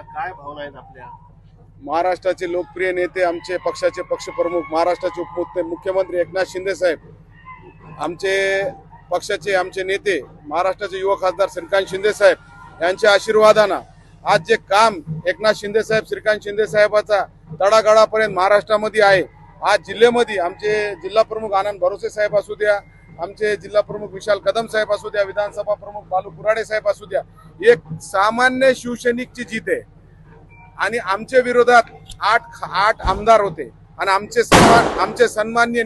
काय भावना आहेत आपल्या? महाराष्ट्राचे लोकप्रिय नेते, आमचे पक्षाचे पक्षप्रमुख, महाराष्ट्राचे मुख्यमंत्री एकनाथ शिंदे साहेब, आमचे पक्षाचे आमचे नेते महाराष्ट्राचे युवा खासदार श्रीकांत शिंदे साहेब यांच्या आशीर्वादानं आज जे काम एकनाथ शिंदे साहेब, श्रीकांत शिंदे साहेबाचा तळागाळापर्यंत महाराष्ट्रामध्ये आहे. आज जिल्ह्यामध्ये आमचे जिल्हा प्रमुख आनंद भरोसे साहेब असू द्या, आमचे जिल्हा प्रमुख विशाल कदम साहेब असू द्या, विधानसभा प्रमुख बालू कुराडे साहेब असू द्या, एक सामान्य शिवसैनिकची जीत आहे. आणि आमच्या विरोधात आठ आमदार होते आणि आमचे सन्मान्य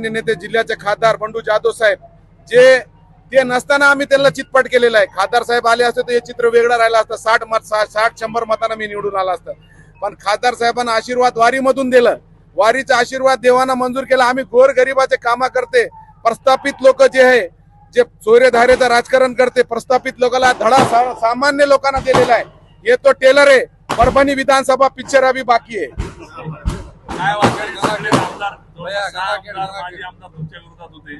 नेते जिल्ह्याचे खासदार बंडू जाधव साहेब, जे ते नसताना आम्ही त्यांना चितपट केलेला आहे. खासदार साहेब आले असते तर हे चित्र वेगळं राहिलं असतं. 60-100 मतांना मी निवडून आला असतं. पण खासदार साहेबांना आशीर्वाद वारीमधून दिलं. वारीचा आशीर्वाद देवाना मंजूर केला. आम्ही गोरगरिबाचे कामा करते, प्रस्थापित लोक जे आहे, जे चोऱ्याधारेचं राजकारण करते, प्रस्थापित लोकांना धडा सामान्य लोकांना दिलेला आहे. हे तो टेलर आहे. परभणी विधानसभा पिक्चर अभी बाकी आहे. काय वाटतं? आमदार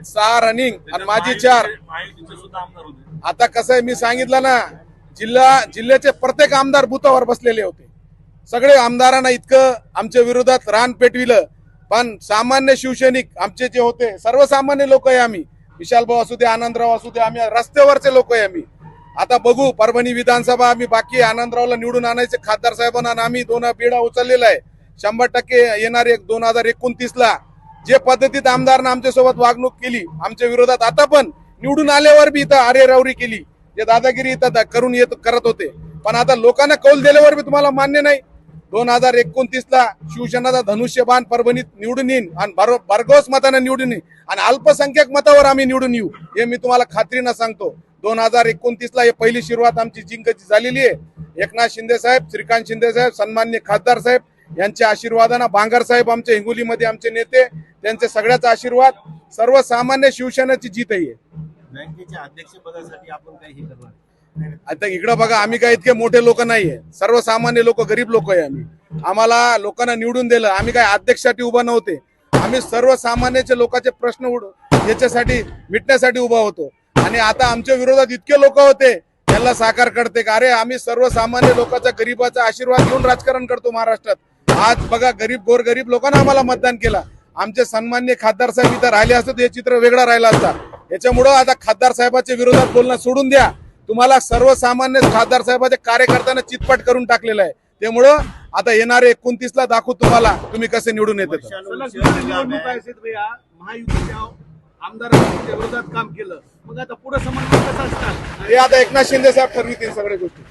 6 रनिंग आणि माझी 4. सुद्धा आमदार होते. आता कसं आहे, मी सांगितलं ना, जिल्ह्याचे प्रत्येक आमदार बुथावर बसलेले होते. सगळे आमदारांना इतकं आमच्या विरोधात रान पेटविलं. पण सामान्य शिवसैनिक आमचे जे होते, सर्वसामान्य लोक आहे आम्ही. विशाल भाऊ असू दे, आनंदराव असू दे, आम्ही रस्त्यावरचे लोक आहे आम्ही. आता बघू, परभणी विधानसभा आम्ही बाकी आनंदरावला निवडून आणायचे खासदार साहेबांना आम्ही 2 बेडा उचललेला आहे. 100% येणार 2029ला जे पद्धतीत आमदारांना आमच्यासोबत वागणूक केली आमच्या विरोधात, आता पण निवडून आल्यावर बी इथं अरेरावरी केली, जे दादागिरी इथं करत होते. पण आता लोकांना कौल दिल्यावर बी तुम्हाला मान्य नाही. 2029ला शिवसेनाचा धनुष्यबाण परभणीत निवडून येईन आणि भरघोस मताने निवडून येईन आणि अल्पसंख्याक मतावर आम्ही निवडून येऊ, हे मी तुम्हाला खात्रीनं सांगतो. 2029ला हे पहिली सुरुवात आमची जिंकायची झालेली आहे. एकनाथ शिंदे साहेब, श्रीकांत शिंदे साहेब, सन्मान्य खासदार साहेब यांच्या आशीर्वादानं, बांगर साहेब आमचे हिंगोलीमध्ये आमचे नेते, त्यांचे सगळ्याचा आशीर्वाद, सर्वसामान्य शिवसेनेची जीत आहे. बँकेच्या अध्यक्षपदासाठी आपण काही हे करणार? आता इकडं बघा, आम्ही काय इतके मोठे लोक नाहीये, सर्वसामान्य लोक, गरीब लोक आहे आम्ही. आम्हाला लोकांना निवडून दिलं. आम्ही काय अध्यक्षासाठी उभा नव्हते. आम्ही सर्वसामान्याचे लोकांचे प्रश्न याच्यासाठी मिटण्यासाठी उभा होतो. आणि आता आमच्या विरोधात इतके लोक होते, त्यांना साकार करते का? अरे, आम्ही सर्वसामान्य लोकांचा, गरीबाचा आशीर्वाद घेऊन राजकारण करतो महाराष्ट्रात. आज बघा, गोरगरीब लोकांना आम्हाला मतदान केलं. आमचे सन्मान्य खासदार साहेब इथं राहिले असते, हे चित्र वेगळं राहिलं असता. याच्यामुळं आता खासदार साहेबांच्या विरोधात बोलणं सोडून द्या. तुम्हाला सर्वसामान्य खासदार साहेबांच्या कार्यकर्त्यांना चितपट करून टाकलेलं आहे. त्यामुळं आता येणारे 29ला दाखवू तुम्हाला तुम्ही कसे निवडून येते. महायुतीच्या आमदारांच्या विरोधात काम केलं, मग आता पुढे समन्वय कसा असणार हे आता एकनाथ शिंदे साहेब ठरवितील सगळ्या गोष्टी.